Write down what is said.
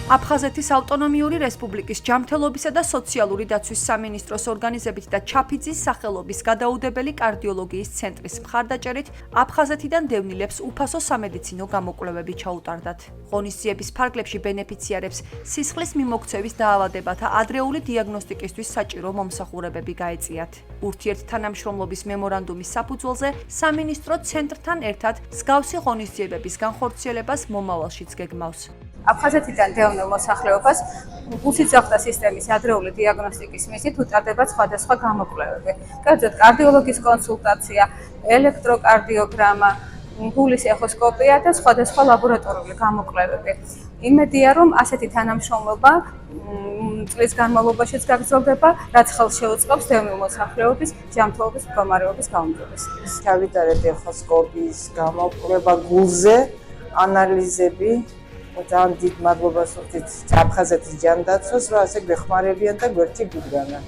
აფხაზეთის ავტონომიური რესპუბლიკის ჯანმრთელობისა და სოციალური დაცვის სამინისტროს ორგანიზებით და ჩაფიძის სახელობის გადაუდებელი კარდიოლოგიის ცენტრის მხარდაჭერით აფხაზეთიდან დევნილებს უფასო სამედიცინო გამოკვლევები ჩაუტარდათ. ღონისძიების ფარგლებში ბენეფიციარებს სისხლის მიმოქცევის დაავადებათა ადრეული დიაგნოსტიკისთვის საჭირო მომსახურებები გაეწიათ. ურთიერთთანამშრომლობის მემორანდუმის საფუძველზე სამინისტრო ცენტრთან ერთად მსგავსი ღონისძიებების განხორციელებას მომავალშიც გეგმავს. აფხაზეთიდან დევნილ მოსახლეობას უსიცოცხლო სისტემის ადრეული დიაგნოსტიკის მიზნით უტარდებათ სხვადასხვა გამოკვლევები. კერძოდ კარდიოლოგის კონსულტაცია, ელექტროკარდიოგრამა, გულის ეხოსკოპია და სხვადასხვა ლაბორატორიული გამოკვლევები. იმედია, რომ ასეთი თანამშრომლობა წლის განმავლობაშიც გაგრძელდება, რაც ხელს შეუწყობს დევნილ მოსახლეობის ჯანმრთელობის მდგომარეობის გაუმჯობესებას. ჩავიტარეთ ეხოსკოპიის გამოკვლევა გულზე, ანალიზები. ძალიან დიდ მადლობას ვუხდით აფხაზეთის ჯანდაცვას, რომ ასე გვეხმარებიან და გვერდში გვიდგანა.